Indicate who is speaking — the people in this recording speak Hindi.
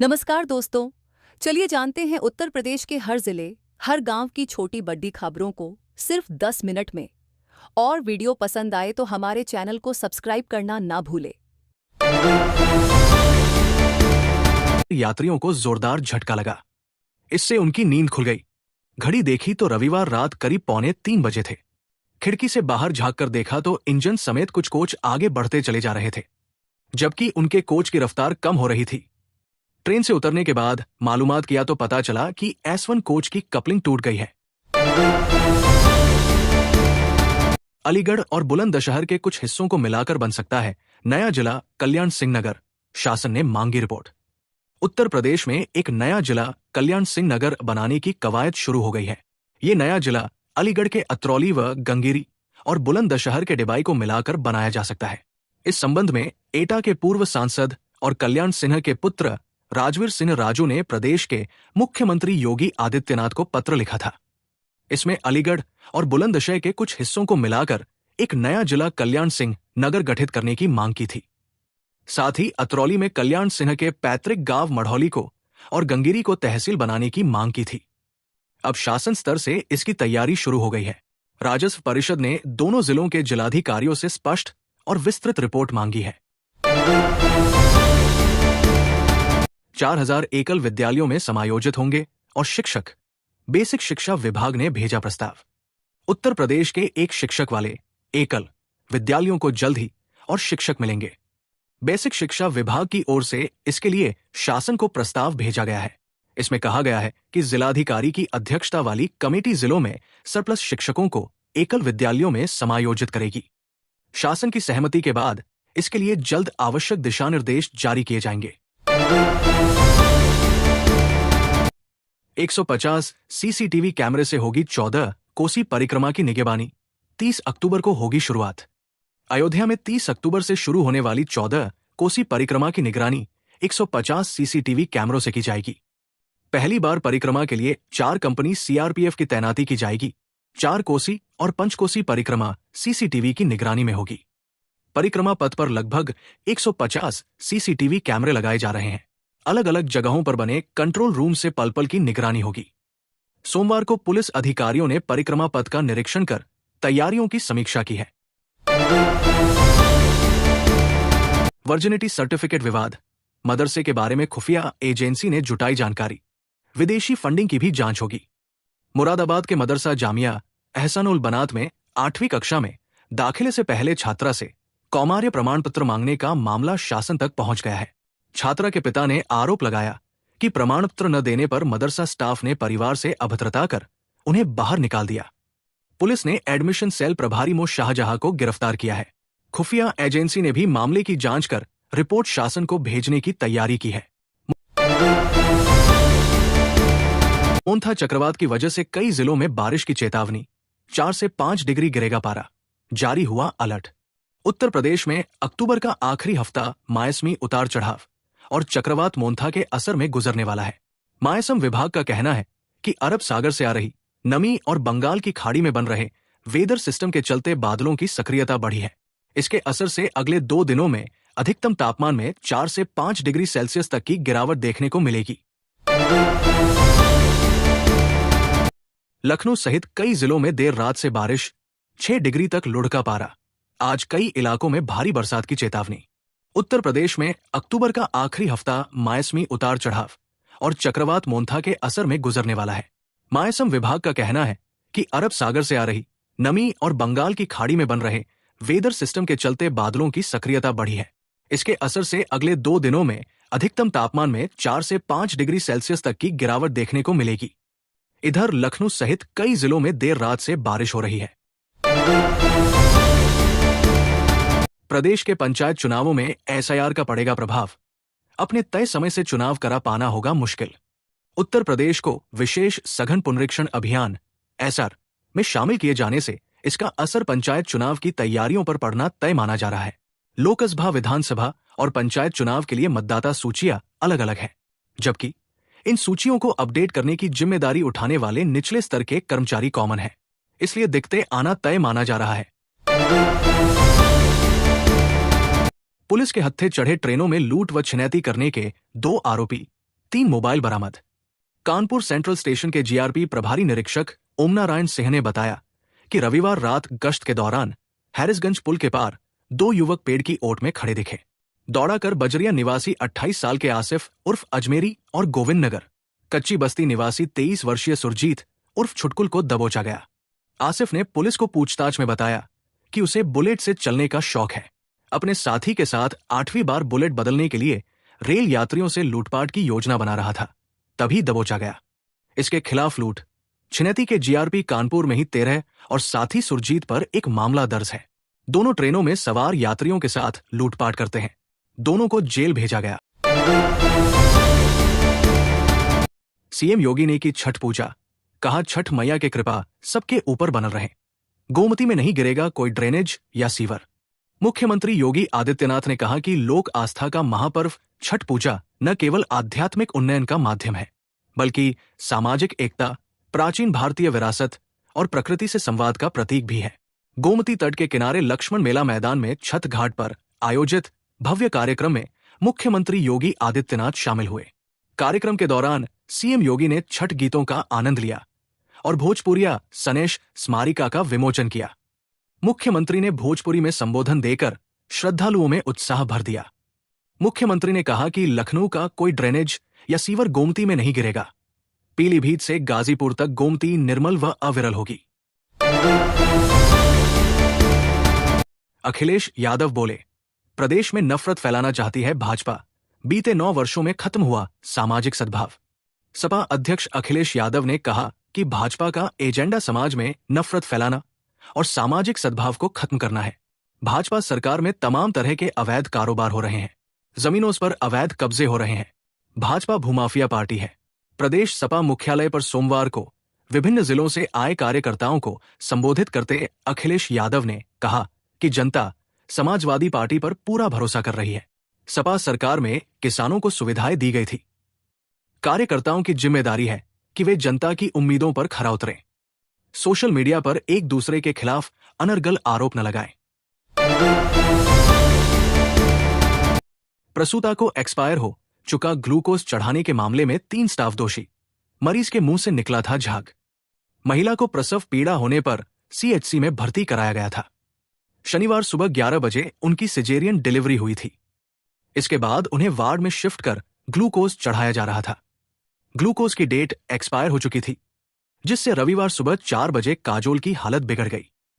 Speaker 1: नमस्कार दोस्तों। चलिए जानते हैं उत्तर प्रदेश के हर जिले, हर गांव की छोटी बड़ी खबरों को सिर्फ 10 मिनट में। और वीडियो पसंद आए तो हमारे चैनल को सब्सक्राइब करना ना भूलें।
Speaker 2: यात्रियों को जोरदार झटका लगा। इससे उनकी नींद खुल गई। घड़ी देखी तो रविवार रात करीब 2:45 बजे थे। खिड़की से बाहर झांककर देखा तो इंजन समेत कुछ कोच आगे बढ़ते चले जा रहे थे, जबकि उनके कोच की रफ्तार कम हो रही थी। ट्रेन से उतरने के बाद मालूमात किया तो पता चला कि S1 कोच की कपलिंग टूट गई है। अलीगढ़ और बुलंदशहर के कुछ हिस्सों को मिलाकर बन सकता है नया जिला कल्याण सिंह नगर, शासन ने मांगी रिपोर्ट। उत्तर प्रदेश में एक नया जिला कल्याण सिंह नगर बनाने की कवायद शुरू हो गई है। ये नया जिला अलीगढ़ के अतरौली व गंगेरी और बुलंदशहर के डिबाई को मिलाकर बनाया जा सकता है। इस संबंध में एटा के पूर्व सांसद और कल्याण सिन्हा के पुत्र राजवीर सिंह राजू ने प्रदेश के मुख्यमंत्री योगी आदित्यनाथ को पत्र लिखा था। इसमें अलीगढ़ और बुलंदशहर के कुछ हिस्सों को मिलाकर एक नया जिला कल्याण सिंह नगर गठित करने की मांग की थी। साथ ही अतरौली में कल्याण सिन्हा के पैतृक गांव मढ़ौली को और गंगेरी को तहसील बनाने की मांग की थी। अब शासन स्तर से इसकी तैयारी शुरू हो गई है। राजस्व परिषद ने दोनों जिलों के जिलाधिकारियों से स्पष्ट और विस्तृत रिपोर्ट मांगी है। 4000 एकल विद्यालयों में समायोजित होंगे और शिक्षक। बेसिक शिक्षा विभाग ने भेजा प्रस्ताव। उत्तर प्रदेश के एक शिक्षक वाले एकल विद्यालयों को जल्द ही और शिक्षक मिलेंगे। बेसिक शिक्षा विभाग की ओर से इसके लिए शासन को प्रस्ताव भेजा गया है। इसमें कहा गया है कि जिलाधिकारी की अध्यक्षता वाली कमेटी जिलों में सरप्लस शिक्षकों को एकल विद्यालयों में समायोजित करेगी। शासन की सहमति के बाद इसके लिए जल्द आवश्यक दिशा निर्देश जारी किए जाएंगे। 150 सीसीटीवी कैमरे से होगी 14 कोसी परिक्रमा की निगरानी। 30 अक्टूबर को होगी शुरुआत। अयोध्या में 30 अक्टूबर से शुरू होने वाली 14 कोसी परिक्रमा की निगरानी 150 सीसीटीवी कैमरों से की जाएगी। पहली बार परिक्रमा के लिए 4 कंपनी सीआरपीएफ की तैनाती की जाएगी। 4 कोसी और पंचकोसी परिक्रमा सीसीटीवी की निगरानी में होगी। परिक्रमा पथ पर लगभग 150 सीसीटीवी कैमरे लगाए जा रहे हैं। अलग अलग जगहों पर बने कंट्रोल रूम से पल पल की निगरानी होगी। सोमवार को पुलिस अधिकारियों ने परिक्रमा पथ का निरीक्षण कर तैयारियों की समीक्षा की है। वर्जिनिटी सर्टिफिकेट विवाद, मदरसे के बारे में खुफिया एजेंसी ने जुटाई जानकारी। विदेशी फंडिंग की भी जांच होगी। मुरादाबाद के मदरसा जामिया एहसानुल बनात में 8वीं कक्षा में दाखिले से पहले छात्रा से कौमार्य प्रमाण पत्र मांगने का मामला शासन तक पहुंच गया है। छात्रा के पिता ने आरोप लगाया कि प्रमाण पत्र न देने पर मदरसा स्टाफ ने परिवार से अभद्रता कर उन्हें बाहर निकाल दिया। पुलिस ने एडमिशन सेल प्रभारी मो शाहजहां को गिरफ्तार किया है। खुफिया एजेंसी ने भी मामले की जांच कर रिपोर्ट शासन को भेजने की तैयारी की है। मोन्था चक्रवात की वजह से कई जिलों में बारिश की चेतावनी। 4 से 5 डिग्री गिरेगा पारा, जारी हुआ अलर्ट। उत्तर प्रदेश में अक्टूबर का आखिरी हफ्ता मौसमी उतार चढ़ाव और चक्रवात मोन्था के असर में गुजरने वाला है। मौसम विभाग का कहना है कि अरब सागर से आ रही नमी और बंगाल की खाड़ी में बन रहे वेदर सिस्टम के चलते बादलों की सक्रियता बढ़ी है। इसके असर से अगले 2 दिनों में अधिकतम तापमान में 4 से 5 डिग्री सेल्सियस तक की गिरावट देखने को मिलेगी। लखनऊ सहित कई जिलों में देर रात से बारिश, 6 डिग्री तक लुढ़का पारा। आज कई इलाकों में भारी बरसात की चेतावनी। उत्तर प्रदेश में अक्टूबर का आखिरी हफ्ता मौसमी उतार चढ़ाव और चक्रवात मोन्था के असर में गुजरने वाला है। मौसम विभाग का कहना है कि अरब सागर से आ रही नमी और बंगाल की खाड़ी में बन रहे वेदर सिस्टम के चलते बादलों की सक्रियता बढ़ी है। इसके असर से अगले 2 दिनों में अधिकतम तापमान में 4 से 5 डिग्री सेल्सियस तक की गिरावट देखने को मिलेगी। इधर लखनऊ सहित कई जिलों में देर रात से बारिश हो रही है। प्रदेश के पंचायत चुनावों में एसआईआर का पड़ेगा प्रभाव। अपने तय समय से चुनाव करा पाना होगा मुश्किल। उत्तर प्रदेश को विशेष सघन पुनरीक्षण अभियान एसआर में शामिल किए जाने से इसका असर पंचायत चुनाव की तैयारियों पर पड़ना तय माना जा रहा है। लोकसभा, विधानसभा और पंचायत चुनाव के लिए मतदाता सूचियां अलग अलग हैं, जबकि इन सूचियों को अपडेट करने की जिम्मेदारी उठाने वाले निचले स्तर के कर्मचारी कॉमन है। इसलिए दिखते आना तय माना जा रहा है। पुलिस के हत्थे चढ़े ट्रेनों में लूट व छिनैती करने के 2 आरोपी 3 मोबाइल बरामद। कानपुर सेंट्रल स्टेशन के जीआरपी प्रभारी निरीक्षक ओमनारायण सिंह ने बताया कि रविवार रात गश्त के दौरान हैरिसगंज पुल के पार 2 युवक पेड़ की ओट में खड़े दिखे। दौड़ाकर बजरिया निवासी 28 साल के आसिफ उर्फ अजमेरी और गोविंद नगर कच्ची बस्ती निवासी 23 वर्षीय सुरजीत उर्फ छुटकुल को दबोचा गया। आसिफ ने पुलिस को पूछताछ में बताया कि उसे बुलेट से चलने का शौक है। अपने साथी के साथ 8वीं बार बुलेट बदलने के लिए रेल यात्रियों से लूटपाट की योजना बना रहा था, तभी दबोचा गया। इसके खिलाफ लूट छिनेती के जीआरपी कानपुर में ही 13 और साथी सुरजीत पर एक मामला दर्ज है। दोनों ट्रेनों में सवार यात्रियों के साथ लूटपाट करते हैं। दोनों को जेल भेजा गया। सीएम योगी ने की छठ पूजा, कहा छठ मैया की कृपा सबके ऊपर बनल रहे। गोमती में नहीं गिरेगा कोई ड्रेनेज या सीवर। मुख्यमंत्री योगी आदित्यनाथ ने कहा कि लोक आस्था का महापर्व छठ पूजा न केवल आध्यात्मिक उन्नयन का माध्यम है, बल्कि सामाजिक एकता, प्राचीन भारतीय विरासत और प्रकृति से संवाद का प्रतीक भी है। गोमती तट के किनारे लक्ष्मण मेला मैदान में छठ घाट पर आयोजित भव्य कार्यक्रम में मुख्यमंत्री योगी आदित्यनाथ शामिल हुए। कार्यक्रम के दौरान सीएम योगी ने छठ गीतों का आनंद लिया और भोजपुरिया सनेश स्मारिका का विमोचन किया। मुख्यमंत्री ने भोजपुरी में संबोधन देकर श्रद्धालुओं में उत्साह भर दिया। मुख्यमंत्री ने कहा कि लखनऊ का कोई ड्रेनेज या सीवर गोमती में नहीं गिरेगा। पीलीभीत से गाजीपुर तक गोमती निर्मल व अविरल होगी। अखिलेश यादव बोले, प्रदेश में नफरत फैलाना चाहती है भाजपा। बीते 9 वर्षों में खत्म हुआ सामाजिक सद्भाव। सपा अध्यक्ष अखिलेश यादव ने कहा कि भाजपा का एजेंडा समाज में नफरत फैलाना और सामाजिक सद्भाव को खत्म करना है। भाजपा सरकार में तमाम तरह के अवैध कारोबार हो रहे हैं, जमीनों पर अवैध कब्जे हो रहे हैं। भाजपा भूमाफिया पार्टी है। प्रदेश सपा मुख्यालय पर सोमवार को विभिन्न जिलों से आए कार्यकर्ताओं को संबोधित करते अखिलेश यादव ने कहा कि जनता समाजवादी पार्टी पर पूरा भरोसा कर रही है। सपा सरकार में किसानों को सुविधाएं दी गई थी। कार्यकर्ताओं की जिम्मेदारी है कि वे जनता की उम्मीदों पर खरा उतरें। सोशल मीडिया पर एक दूसरे के खिलाफ अनर्गल आरोप न लगाएं। प्रसूता को एक्सपायर हो चुका ग्लूकोज चढ़ाने के मामले में 3 स्टाफ दोषी। मरीज के मुंह से निकला था झाग। महिला को प्रसव पीड़ा होने पर सीएचसी में भर्ती कराया गया था। शनिवार सुबह 11 बजे उनकी सिजेरियन डिलीवरी हुई थी। इसके बाद उन्हें वार्ड में शिफ्ट कर ग्लूकोज चढ़ाया जा रहा था। ग्लूकोज की डेट एक्सपायर हो चुकी थी, जिससे रविवार सुबह 4 बजे काजोल की हालत बिगड़ गई।